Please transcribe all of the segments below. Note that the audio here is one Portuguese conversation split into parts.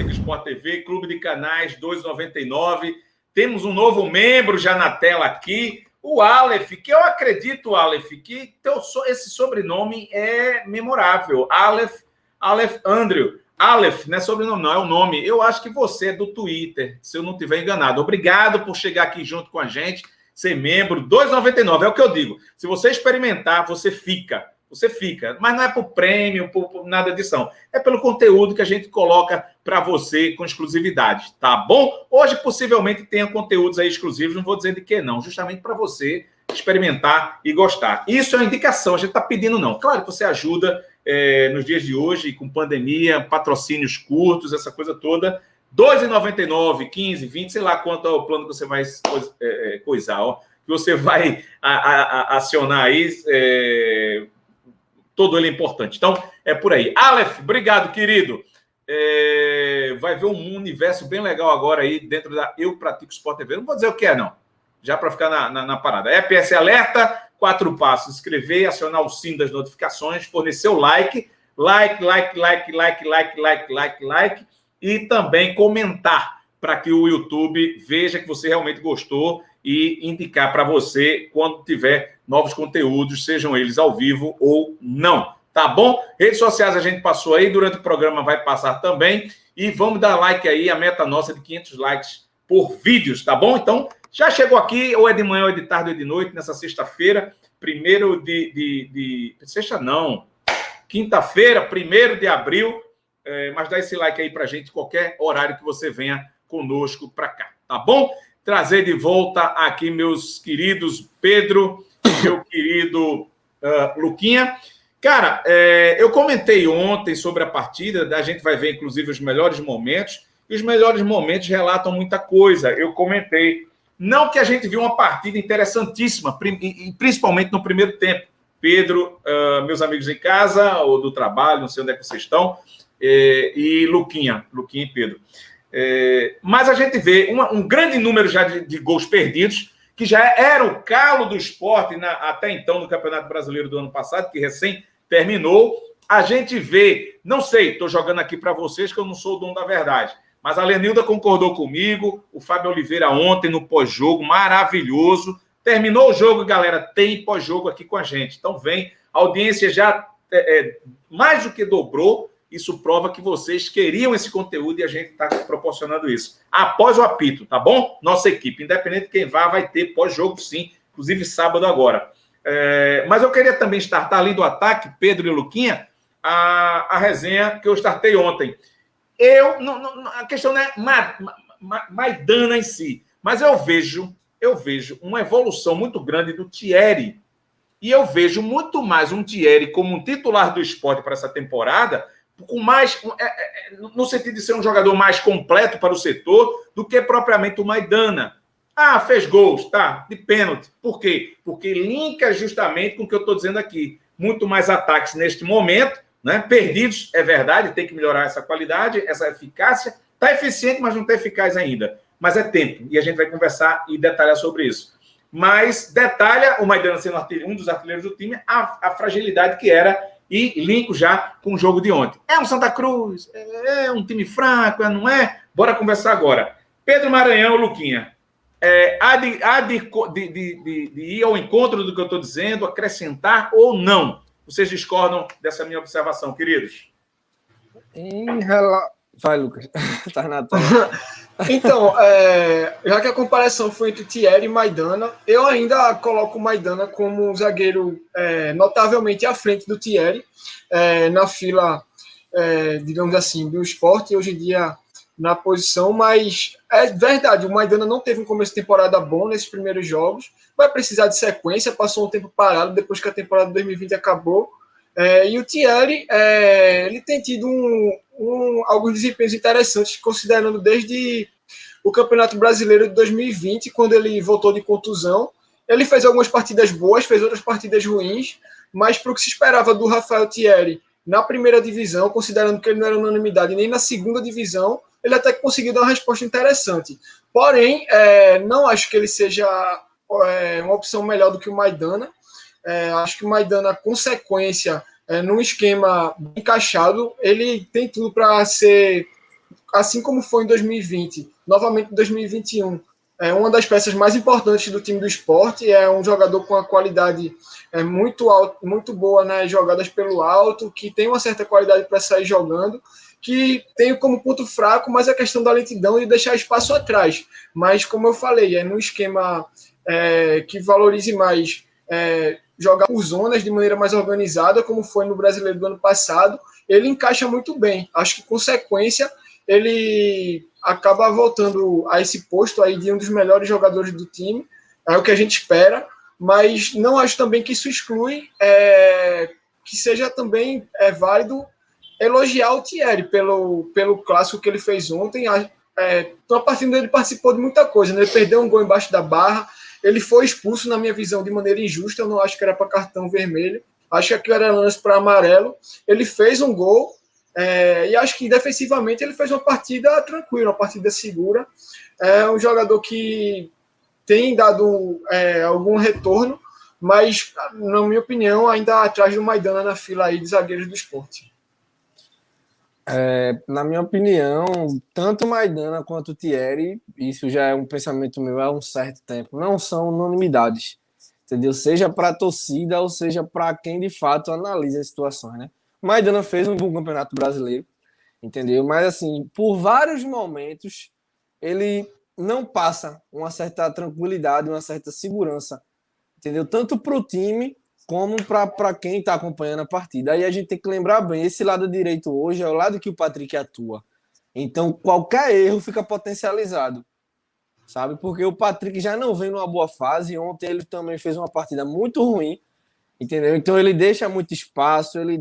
Pratica Sport TV, Clube de Canais 2,99. Temos um novo membro já na tela aqui, o Aleph, que eu acredito, Aleph, que esse sobrenome é memorável. Aleph Andrew. Aleph, não é sobrenome, não, é o nome. Eu acho que você é do Twitter, se eu não estiver enganado. Obrigado por chegar aqui junto com a gente, ser membro. 2,99, é o que eu digo. Se você experimentar, você fica. Você fica. Mas não é por prêmio, por nada disso, não. É pelo conteúdo que a gente coloca para você com exclusividade, tá bom? Hoje, possivelmente, tenha conteúdos aí exclusivos, não vou dizer de que não, justamente para você experimentar e gostar. Isso é uma indicação, a gente está pedindo não. Claro que você ajuda nos dias de hoje, com pandemia, patrocínios curtos, essa coisa toda. R$ 2,99, 15, 20, sei lá quanto é o plano que você vai coisar, ó, que você vai acionar aí. Todo ele é importante. Então, é por aí. Aleph, obrigado, querido. Vai ver um universo bem legal agora aí dentro da Eu Pratico Sport TV. Não vou dizer o que é, não. Já para ficar na parada. EPS Alerta, 4 passos. Inscrever, acionar o sino das notificações, fornecer o like. Like. E também comentar para que o YouTube veja que você realmente gostou e indicar para você quando tiver novos conteúdos, sejam eles ao vivo ou não, tá bom? Redes sociais a gente passou aí, durante o programa vai passar também, e vamos dar like aí, a meta nossa de 500 likes por vídeos, tá bom? Então, já chegou aqui, ou é de manhã, ou é de tarde, ou é de noite, nessa sexta-feira, quinta-feira, 1º de abril, mas dá esse like aí pra gente, qualquer horário que você venha conosco para cá, tá bom? Trazer de volta aqui meus queridos Pedro e meu querido Luquinha. Cara, eu comentei ontem sobre a partida, a gente vai ver, inclusive, os melhores momentos, e os melhores momentos relatam muita coisa. Eu comentei. Não que a gente viu uma partida interessantíssima, principalmente no primeiro tempo. Pedro, meus amigos em casa, ou do trabalho, não sei onde é que vocês estão, e Luquinha e Pedro. Mas a gente vê um grande número já de gols perdidos, que já era o calo do esporte até então no Campeonato Brasileiro do ano passado, que recém terminou. A gente vê, não sei, estou jogando aqui para vocês que eu não sou o dono da verdade, mas a Lenilda concordou comigo, o Fábio Oliveira ontem no pós-jogo, maravilhoso. Terminou o jogo, galera, tem pós-jogo aqui com a gente. Então vem, a audiência já mais do que dobrou. Isso prova que vocês queriam esse conteúdo e a gente está proporcionando isso. Após o apito, tá bom? Nossa equipe, independente de quem vá, vai ter pós-jogo sim, inclusive sábado agora. Mas eu queria também startar ali do ataque, Pedro e Luquinha, a resenha que eu startei ontem. A questão não é Maidana em si, mas eu vejo uma evolução muito grande do Thierry. E eu vejo muito mais um Thierry como um titular do esporte para essa temporada, no sentido de ser um jogador mais completo para o setor do que propriamente o Maidana. Fez gols, tá, de pênalti. Por quê? Porque linka justamente com o que eu estou dizendo aqui. Muito mais ataques neste momento, né? Perdidos, é verdade, tem que melhorar essa qualidade, essa eficácia. Está eficiente, mas não está eficaz ainda. Mas é tempo, e a gente vai conversar e detalhar sobre isso. Mas detalha, o Maidana sendo um dos artilheiros do time, a fragilidade que era, e linko já com o jogo de ontem. É um Santa Cruz? É um time fraco? Não é? Bora conversar agora. Pedro Maranhão, Luquinha. Há de ir ao encontro do que eu estou dizendo, acrescentar ou não? Vocês discordam dessa minha observação, queridos? Vai, Lucas. Tá na tela. Então, já que a comparação foi entre Thierry e Maidana, eu ainda coloco o Maidana como um zagueiro notavelmente à frente do Thierry, na fila, digamos assim, do esporte, hoje em dia na posição, mas é verdade, o Maidana não teve um começo de temporada bom nesses primeiros jogos, vai precisar de sequência, passou um tempo parado depois que a temporada de 2020 acabou, e o Thierry, ele tem tido alguns desempenhos interessantes, considerando desde o Campeonato Brasileiro de 2020, quando ele voltou de contusão. Ele fez algumas partidas boas, fez outras partidas ruins, mas para o que se esperava do Rafael Thierry na primeira divisão, considerando que ele não era unanimidade nem na segunda divisão, ele até conseguiu dar uma resposta interessante. Porém, não acho que ele seja uma opção melhor do que o Maidana. Acho que o Maidana, com sequência, num esquema encaixado, ele tem tudo para ser assim como foi em 2020, novamente em 2021, é uma das peças mais importantes do time do Sport, é um jogador com uma qualidade muito alta, muito boa, né, jogadas pelo alto, que tem uma certa qualidade para sair jogando, que tem como ponto fraco mais a questão da lentidão e deixar espaço atrás. Mas, como eu falei, é num esquema que valorize mais jogar por zonas de maneira mais organizada, como foi no Brasileiro do ano passado, ele encaixa muito bem. Acho que, com sequência, ele acaba voltando a esse posto aí de um dos melhores jogadores do time, é o que a gente espera, mas não acho também que isso exclui que seja também válido elogiar o Thierry pelo clássico que ele fez ontem. Então, a partida dele participou de muita coisa, né? Ele perdeu um gol embaixo da barra, ele foi expulso, na minha visão, de maneira injusta, eu não acho que era para cartão vermelho, acho que aquilo era lance para amarelo, ele fez um gol, e acho que defensivamente ele fez uma partida tranquila, uma partida segura. É um jogador que tem dado algum retorno, mas, na minha opinião, ainda atrás do Maidana na fila aí de zagueiros do Sport. Na minha opinião, tanto o Maidana quanto o Thierry, isso já é um pensamento meu há um certo tempo, não são unanimidades, entendeu? Seja para a torcida ou seja para quem de fato analisa as situações, né? O Maidana fez um bom campeonato brasileiro, entendeu? Mas, assim, por vários momentos, ele não passa uma certa tranquilidade, uma certa segurança, entendeu? Tanto para o time como para quem está acompanhando a partida. Aí a gente tem que lembrar bem, esse lado direito hoje é o lado que o Patrick atua. Então, qualquer erro fica potencializado, sabe? Porque o Patrick já não vem numa boa fase. Ontem ele também fez uma partida muito ruim, entendeu? Então, ele deixa muito espaço, ele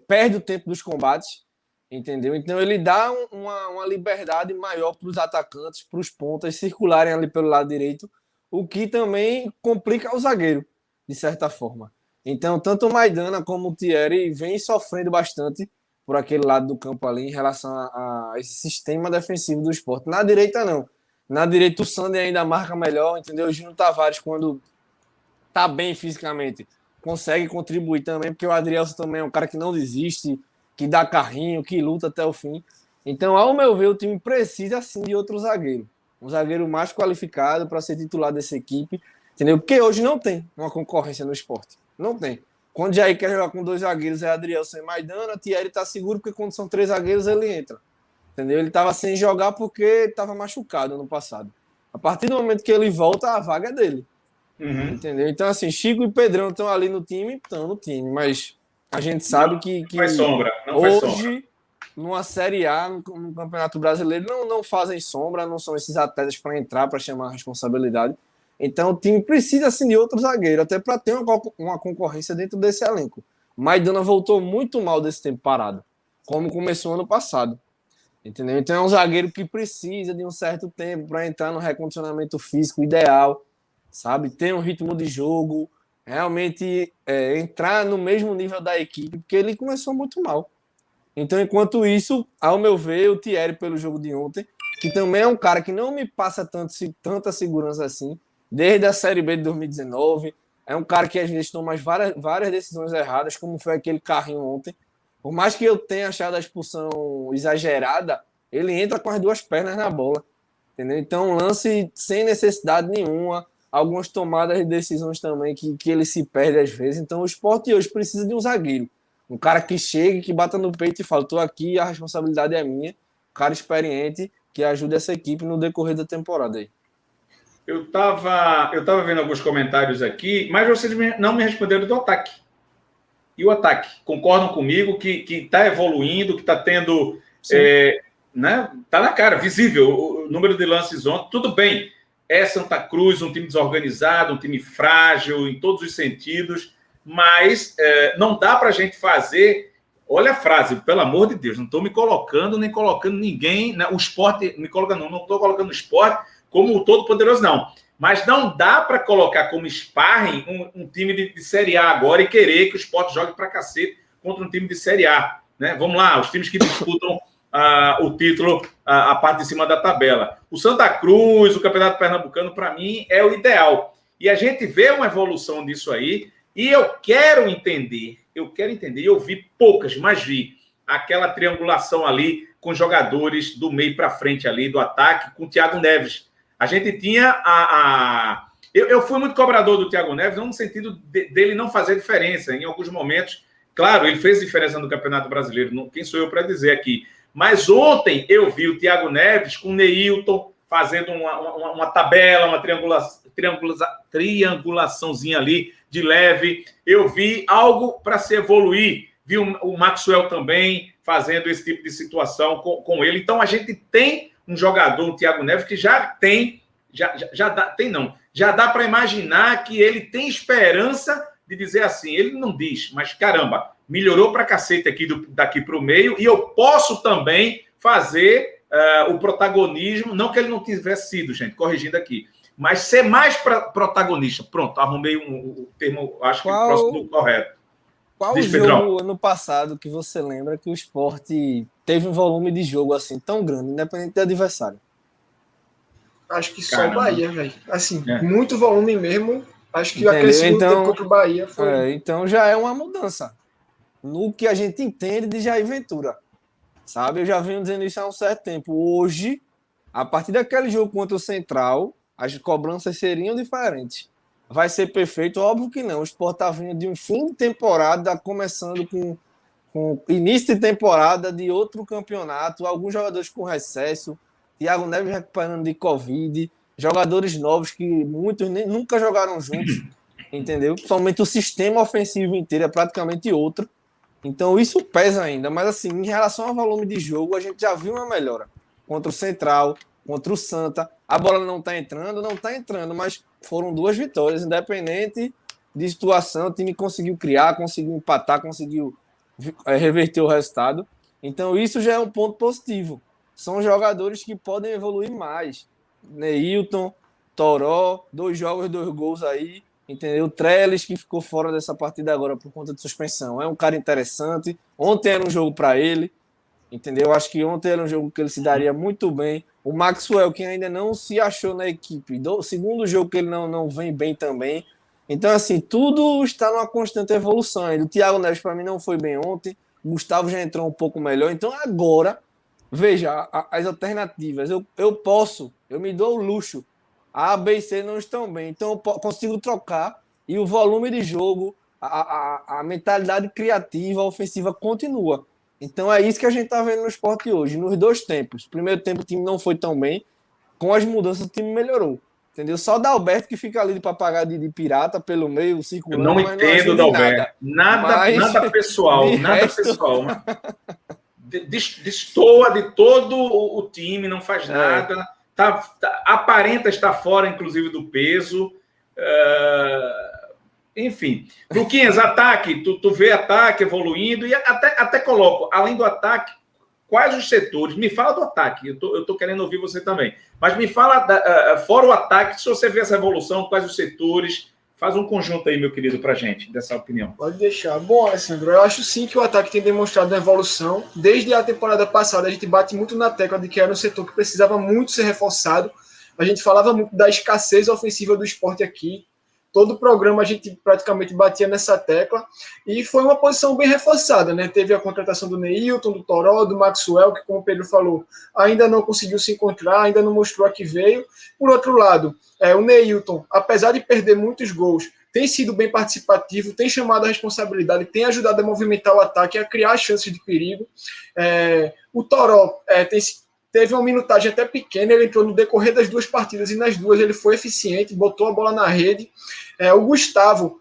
perde o tempo dos combates, entendeu? Então, ele dá uma liberdade maior para os atacantes, para os pontas circularem ali pelo lado direito, o que também complica o zagueiro, de certa forma. Então, tanto o Maidana como o Thierry vem sofrendo bastante por aquele lado do campo ali em relação a esse sistema defensivo do Sport. Na direita, não. Na direita, o Sander ainda marca melhor, entendeu? O Júnior Tavares, quando tá bem fisicamente, consegue contribuir também, porque o Adrielson também é um cara que não desiste, que dá carrinho, que luta até o fim. Então, ao meu ver, o time precisa, sim, de outro zagueiro. Um zagueiro mais qualificado para ser titular dessa equipe, entendeu? Porque hoje não tem uma concorrência no Sport. Não tem. Quando Jair quer jogar com 2 zagueiros, é Adrielson e Maidana, Thierry tá seguro, porque quando são 3 zagueiros, ele entra. Entendeu? Ele estava sem jogar porque estava machucado no passado. A partir do momento que ele volta, a vaga é dele. Uhum. Entendeu? Então, assim, Chico e Pedrão estão ali no time, mas a gente sabe que faz sombra, não hoje, faz sombra. Numa Série A, no Campeonato Brasileiro, não fazem sombra, não são esses atletas para entrar, para chamar a responsabilidade. Então, o time precisa, assim, de outro zagueiro, até para ter uma concorrência dentro desse elenco. Maidana voltou muito mal desse tempo parado, como começou ano passado. Entendeu? Então, é um zagueiro que precisa de um certo tempo para entrar no recondicionamento físico ideal, sabe? Ter um ritmo de jogo, realmente entrar no mesmo nível da equipe, porque ele começou muito mal. Então, enquanto isso, ao meu ver, o Thierry, pelo jogo de ontem, que também é um cara que não me passa tanta segurança assim, desde a Série B de 2019, é um cara que às vezes toma várias decisões erradas, como foi aquele carrinho ontem. Por mais que eu tenha achado a expulsão exagerada, ele entra com as 2 pernas na bola, entendeu? Então, um lance sem necessidade nenhuma, algumas tomadas de decisões também que ele se perde às vezes. Então, o Sport hoje precisa de um zagueiro. Um cara que chegue, que bata no peito e fala, estou aqui, a responsabilidade é minha. Um cara experiente que ajude essa equipe no decorrer da temporada aí. Eu tava vendo alguns comentários aqui, mas vocês não me responderam do ataque. E o ataque? Concordam comigo que está evoluindo, que está tendo... né? Tá na cara, visível, o número de lances ontem. Tudo bem, é Santa Cruz, um time desorganizado, um time frágil em todos os sentidos, mas não dá para a gente fazer... Olha a frase, pelo amor de Deus, não estou me colocando, nem colocando ninguém... Né? O Sport, não estou colocando o Sport como o todo-poderoso, não. Mas não dá para colocar como sparring um time de Série A agora e querer que o Sport jogue para cacete contra um time de Série A. Né? Vamos lá, os times que disputam o título, a parte de cima da tabela. O Santa Cruz, o Campeonato Pernambucano, para mim, é o ideal. E a gente vê uma evolução disso aí, e eu quero entender, eu vi poucas, mas vi aquela triangulação ali com jogadores do meio para frente ali, do ataque, com o Thiago Neves. A gente tinha Eu fui muito cobrador do Thiago Neves, não no sentido dele não fazer diferença. Em alguns momentos, claro, ele fez diferença no Campeonato Brasileiro. Quem sou eu para dizer aqui? Mas ontem eu vi o Thiago Neves com o Neilton fazendo uma tabela, uma triangulaçãozinha ali de leve. Eu vi algo para se evoluir. Vi o Maxwell também fazendo esse tipo de situação com ele. Então, a gente tem um jogador, o Thiago Neves, que já tem... Já dá para imaginar que ele tem esperança de dizer assim, ele não diz, mas caramba, melhorou para cacete daqui para o meio e eu posso também fazer o protagonismo, não que ele não tivesse sido, gente, corrigindo aqui, mas ser mais protagonista. Pronto, arrumei um termo, acho que próximo do correto. Qual o jogo ano passado que você lembra que o Sport teve um volume de jogo assim tão grande, independente do adversário? Acho que só o Bahia, velho. Assim, muito volume mesmo. Acho que entendeu? aquele segundo tempo contra o Bahia foi... então já é uma mudança no que a gente entende de Jair Ventura. Sabe? Eu já venho dizendo isso há um certo tempo. Hoje, a partir daquele jogo contra o Central, as cobranças seriam diferentes. Vai ser perfeito? Óbvio que não. O Sport está vindo de um fim de temporada, começando com início de temporada de outro campeonato, alguns jogadores com recesso, Thiago Neves recuperando de Covid, jogadores novos que muitos nunca jogaram juntos, entendeu? Somente o sistema ofensivo inteiro é praticamente outro. Então isso pesa ainda. Mas assim, em relação ao volume de jogo, a gente já viu uma melhora. Contra o Central, contra o Santa. A bola não está entrando, mas foram 2 vitórias, independente de situação. O time conseguiu criar, conseguiu empatar, conseguiu reverter o resultado. Então isso já é um ponto positivo. São jogadores que podem evoluir mais. Neilton, Toró, 2 jogos, 2 gols aí, entendeu? Trellis, que ficou fora dessa partida agora por conta de suspensão. É um cara interessante. Ontem era um jogo para ele, entendeu? Acho que ontem era um jogo que ele se daria muito bem. O Maxwell, que ainda não se achou na equipe. Segundo jogo que ele não vem bem também. Então, assim, tudo está numa constante evolução. O Thiago Neves, para mim, não foi bem ontem. O Gustavo já entrou um pouco melhor. Então, agora... Veja, as alternativas. Eu me dou o luxo. A B e C não estão bem. Então, eu consigo trocar e o volume de jogo, a mentalidade criativa, ofensiva continua. Então, é isso que a gente está vendo no Sport hoje, nos 2 tempos. Primeiro tempo, o time não foi tão bem. Com as mudanças, o time melhorou. Entendeu? Só o Dalberto que fica ali de papagaio de pirata pelo meio, circulando. Eu não entendo o Dalberto. Nada pessoal. Destoa de todo o time, não faz nada, aparenta estar fora, inclusive, do peso. Enfim. Luquinhas, ataque, tu vê ataque evoluindo, e até coloco, além do ataque, quais os setores? Me fala do ataque, eu estou querendo ouvir você também, mas me fala, fora o ataque, se você vê essa evolução, quais os setores. Faz um conjunto aí, meu querido, para a gente, dessa opinião. Pode deixar. Bom, Alessandro, eu acho sim que o ataque tem demonstrado uma evolução. Desde a temporada passada, a gente bate muito na tecla de que era um setor que precisava muito ser reforçado. A gente falava muito da escassez ofensiva do Sport aqui. Todo o programa a gente praticamente batia nessa tecla. E foi uma posição bem reforçada, né? Teve a contratação do Neilton, do Toró, do Maxwell, que, como o Pedro falou, ainda não conseguiu se encontrar, ainda não mostrou a que veio. Por outro lado, o Neilton, apesar de perder muitos gols, tem sido bem participativo, tem chamado a responsabilidade, tem ajudado a movimentar o ataque, a criar chances de perigo. O Toró teve uma minutagem até pequena, ele entrou no decorrer das 2 partidas e nas 2 ele foi eficiente, botou a bola na rede. O Gustavo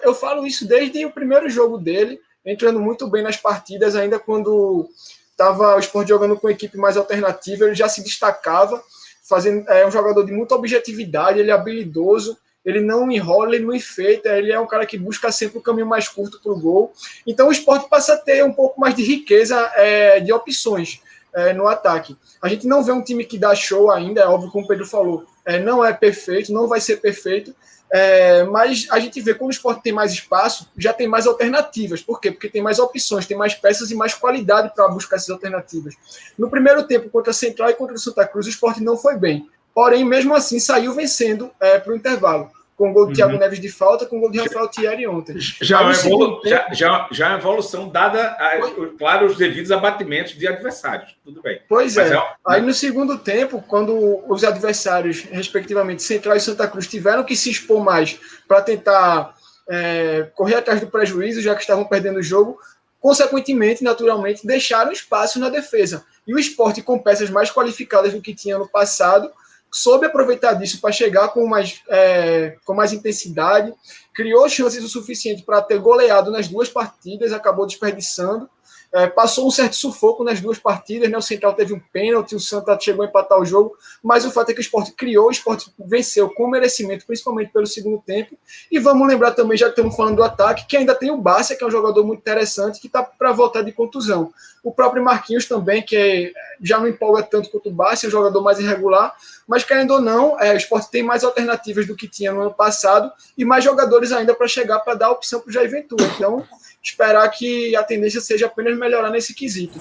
eu falo isso desde o primeiro jogo dele, entrando muito bem nas partidas, ainda quando estava o Sport jogando com equipe mais alternativa, ele já se destacava, é um jogador de muita objetividade, ele é habilidoso, ele não enrola, ele não enfeita, ele é um cara que busca sempre o caminho mais curto para o gol. Então o Sport passa a ter um pouco mais de riqueza de opções no ataque. A gente não vê um time que dá show ainda, é óbvio, como o Pedro falou, não é perfeito, não vai ser perfeito, mas a gente vê quando o Sport tem mais espaço, já tem mais alternativas. Por quê? Porque tem mais opções, tem mais peças e mais qualidade para buscar essas alternativas. No primeiro tempo, contra a Central e contra o Santa Cruz, o Sport não foi bem. Porém, mesmo assim, saiu vencendo para o intervalo. com o gol do Thiago Neves de falta, com o gol de Rafael Thierry ontem. Já é uma evolução dada, claro, os devidos abatimentos de adversários. Tudo bem. Pois é. Aí no segundo tempo, quando os adversários, respectivamente, Central e Santa Cruz, tiveram que se expor mais para tentar correr atrás do prejuízo, já que estavam perdendo o jogo, consequentemente, naturalmente, deixaram espaço na defesa. E o Sport, com peças mais qualificadas do que tinha no passado, soube aproveitar disso para chegar com mais intensidade, criou chances o suficiente para ter goleado nas 2 partidas, acabou desperdiçando, passou um certo sufoco nas 2 partidas, né? O Central teve um pênalti, o Santa chegou a empatar o jogo, mas o fato é que o Sport criou, o Sport venceu com merecimento, principalmente pelo segundo tempo, e vamos lembrar também, já que estamos falando do ataque, que ainda tem o Bárcia, que é um jogador muito interessante, que está para voltar de contusão. O próprio Marquinhos também, que já não empolga tanto quanto o Bárcia, é um jogador mais irregular, mas querendo ou não, o Sport tem mais alternativas do que tinha no ano passado, e mais jogadores ainda para chegar para dar opção para o Jair Ventura. Então, esperar que a tendência seja apenas melhorar nesse quesito.